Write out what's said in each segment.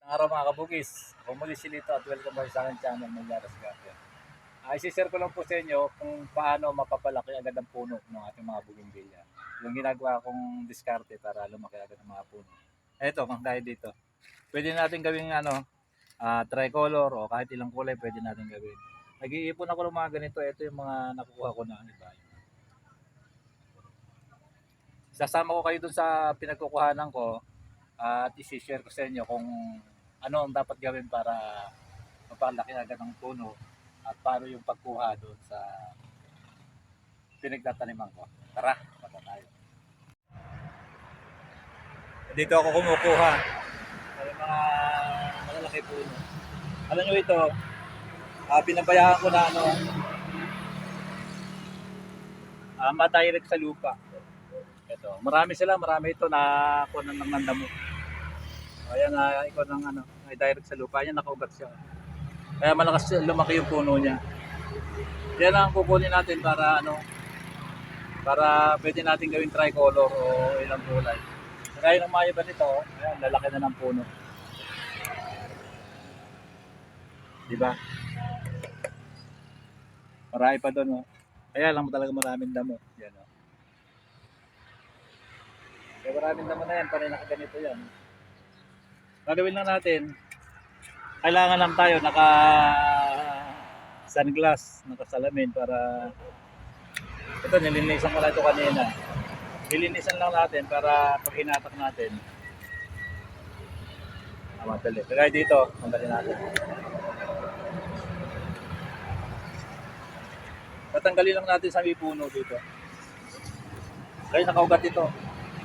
Ang araw mga kabugis, ako muli si Lito at welcome back sa aking channel ng Yaras Garden. Isi-share ko lang po sa inyo kung paano mapapalaki agad ang puno ng ating mga bougainvillea. Yung ginagawa kong diskarte para lumaki agad ang mga puno. Eto, kung dahil dito. Pwede natin gawing tricolor o kahit ilang kulay pwede natin gawin. Nag-iipon ako ng mga ganito. Ito yung mga nakukuha ko na iba. Sasama ko kayo dun sa pinagkukuhanan ko at isi-share ko sa inyo kung ano ang dapat gawin para mapalaki agad ang puno at paano yung pagkuha doon sa pinagtataniman ko. Tara, punta tayo. Dito ako kumukuha ng mga malalaki puno. Alam nyo ito, pinabayaan ko na madirect sa lupa. Ito, marami ito na kuha ng damo. Ayan, ikaw ng direct sa lupa, yan nakaugat siya. Kaya malakas lumaki yung puno niya. Yan ang kukunin natin para pwede natin gawing tricolor o ilang kulay. Kaya ng mga iba nito, ayan, lalaki na ng puno. Diba? Marami pa doon, oh. Kaya lang talaga maraming damo. Yan, oh. Kaya maraming damo na yan, panay nakaganito yan. Gagawin lang natin, kailangan lang tayo naka sunglass, nakasalamin para ito nilinisan ko na ito kanina. Nilinisan lang natin para pag hinatak natin madali. Kaya dito, madali natin. Tatanggalin lang natin sa may puno dito. Kaya nakaugat ito.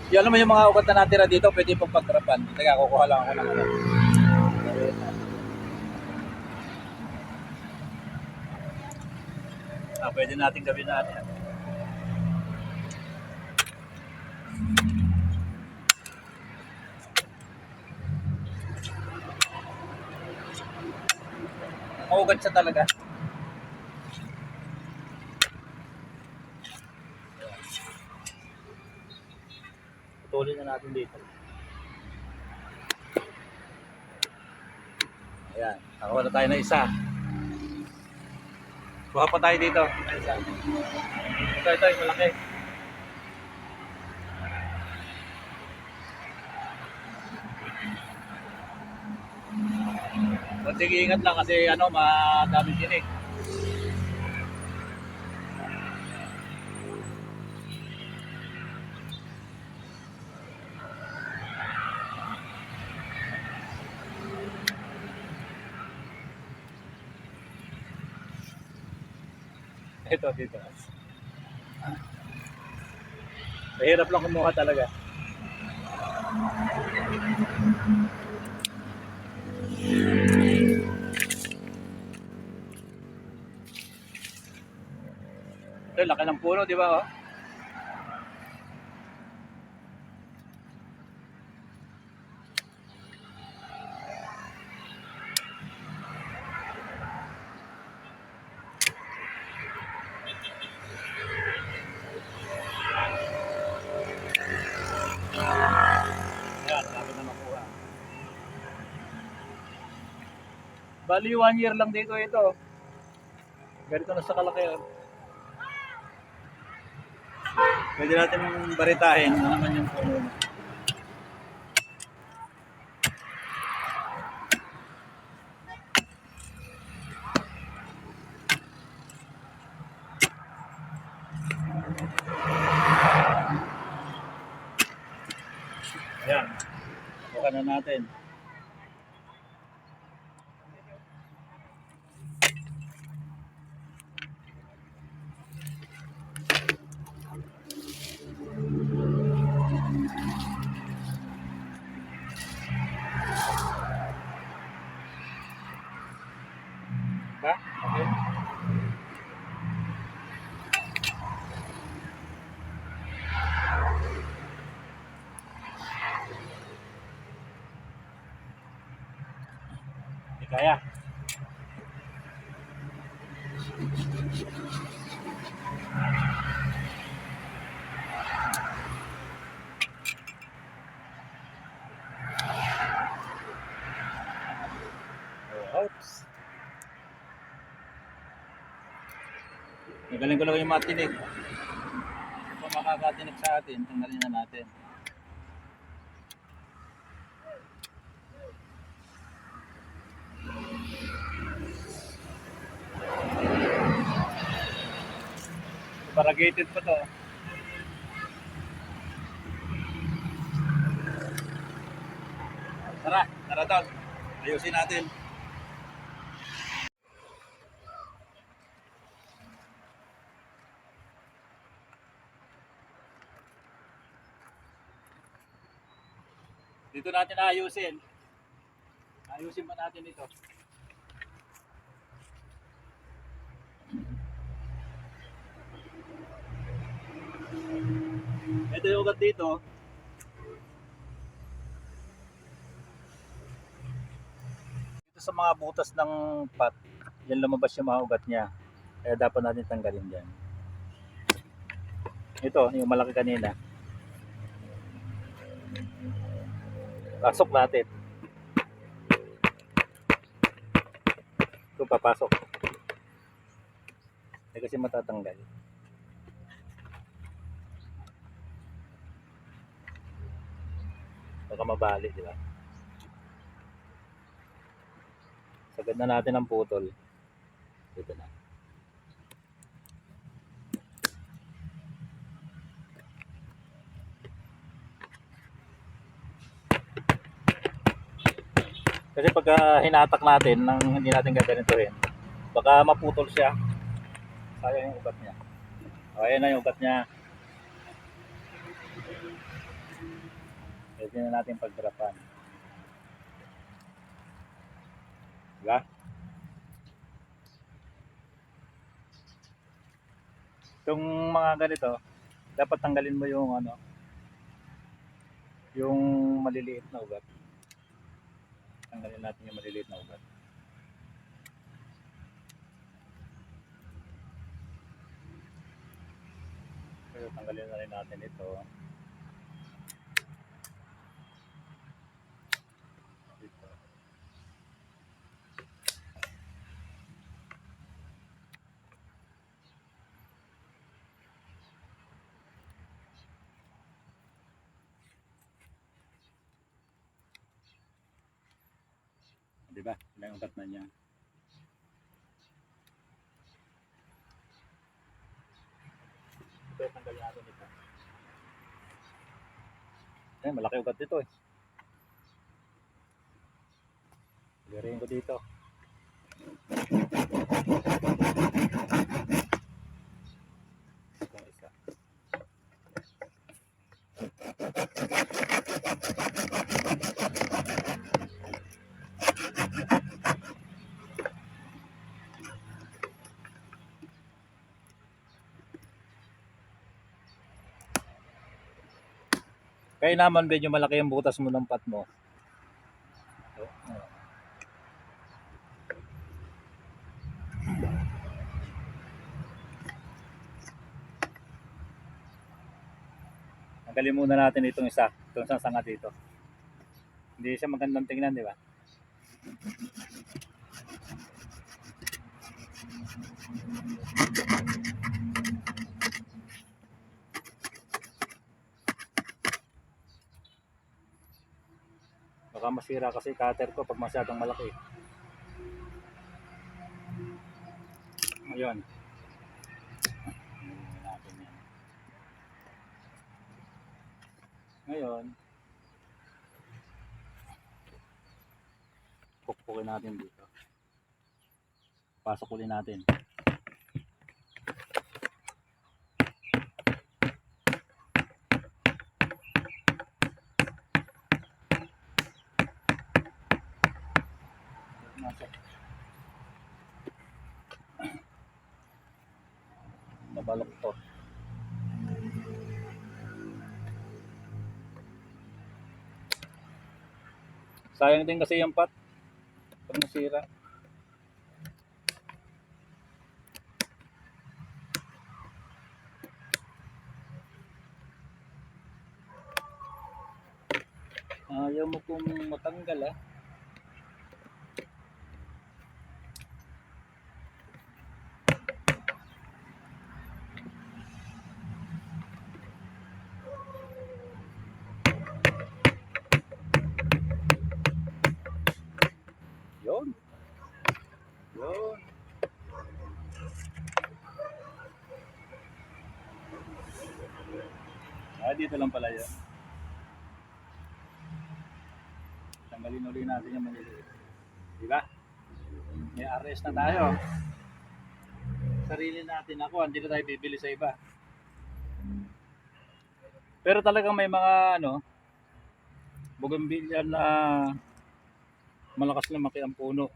Yung alam mo yung mga ugat na natira dito, pwede pong pagtrapan. Teka, kukuha lang ako ng pwede natin gawin natin. Nakaugat siya talaga. Putulin na natin dito. Ayan, nakakuha na tayo na isa. Kuha pa tayo dito. Ito, yung malaki. Sige, ingat lang kasi madaming tinik. Ito, dito. Mahirap lang kumuha talaga. Ito, laki ng puno, di ba? Oh? Ayan, sabi na makuha. Bali, 1 year lang dito ito. Ganito na sa kalaki. Pwede natin baritahin ano naman yung puno. Ayan. Buka na natin. Ba? Okay. Hindi kaya. Oops. Magaling ko lang yung matinig. Kung makakatinig sa atin, tanggalin na natin. Variegated pa to. Tara daw. Ayusin natin. Dito natin ayusin. Ayusin pa natin ito. Ito yung ugat dito. Dito sa mga butas ng pot, yan lumabas yung mga ugat niya. Kaya dapat natin tanggalin dyan. Ito, yung malaki kanina. Pasok natin. Ito papasok. Hindi kasi matatanggal. Baka mabali, di ba? Sagad na natin ang putol. Dito na. Kasi pagka hinatak natin nang hindi natin gaganituhin, baka maputol siya. Sayang yung ugat niya. O, ayan na yung ugat niya. Pwede na natin pagdrapan. Diba? Itong mga ganito, dapat tanggalin mo yung yung maliliit na ugat. Tanggalin natin yung maliliit na ugat. So, tanggalin na rin natin ito. Dito. Diba? Ilang ugat na niya. Ito, tanggalin natin ito. Eh, malaki ugat dito eh. Lirin ko dito. Itong isa. Kaya naman medyo malaki yung butas mo ng pot mo. So, tanggalin muna natin itong isa. Itong isang sanga dito. Hindi siya magandang tingnan, di ba? Baka masira kasi cutter ko pag masyadong malaki. Ayun. Ngayon, pukpukin natin dito. Pasok ulit natin. Nabalok to. Sayang din kasi yung pot pag nasira. Ayaw mo kung matanggal ah. Dito lang pala yun. Tanggalin uli natin yung maliliit. Diba? May RS na tayo. Sarili natin ako, hindi na tayo bibili sa iba. Pero talagang may mga bougainvillea na malakas lumaki ang puno.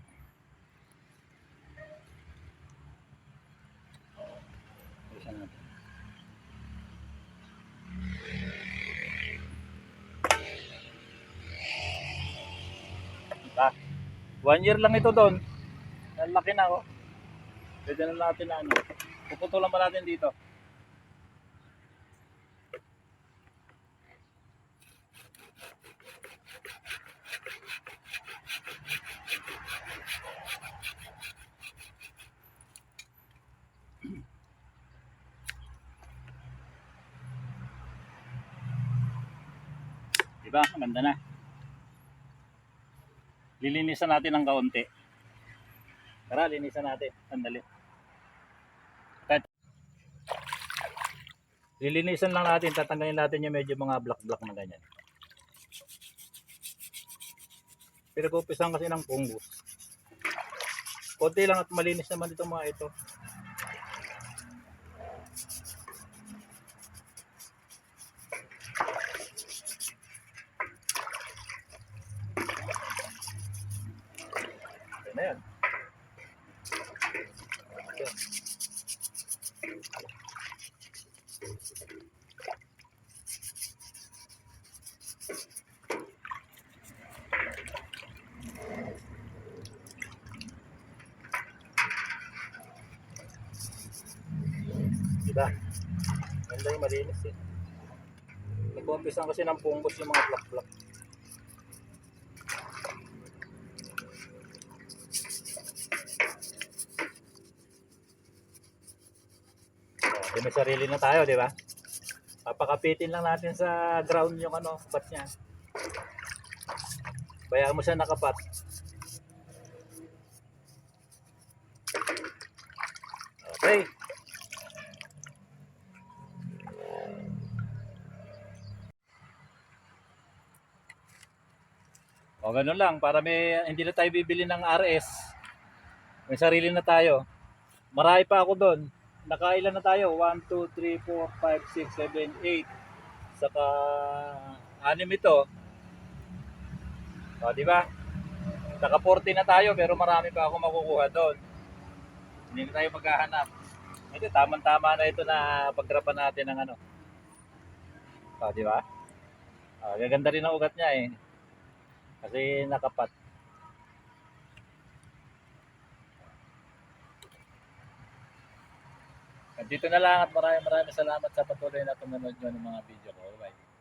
Isa natin. Diba? 1 year lang ito doon. Ang laki na oh. Pwede na natin na puputulan pa natin dito. Diba? Maganda na. Lilinisan natin ng kaunti. Tara, linisan natin. Sandali. Lilinisan lang natin. Tatanggalin natin yung medyo mga black-black na ganyan. Pinag-upisan kasi ng fungus. Konti lang at malinis naman itong mga ito. Ayan na yan. Diba? Ganda yung malinis eh. Nag-umpisan kasi ng fungus yung mga black-black. Di may sarili na tayo, di ba? Papakapitin lang natin sa ground yung pat niya. Bayaan mo siya nakapat. Okay. O ganun lang, para hindi na tayo bibili ng RS. May sarili na tayo. Marami pa ako doon. Nakailan na tayo? 1, 2, 3, 4, 5, 6, 7, 8. Saka 6 ito. O, di ba? Saka 40 na tayo pero marami pa ako makukuha doon. Hindi na tayo maghahanap. Ito, tama-tama na ito na paggrapan natin ng O, di ba? Gaganda rin ang ugat niya eh. Kasi nakapat. Dito na lang at maraming salamat sa patuloy na panonood nyo ng mga video ko. Bye.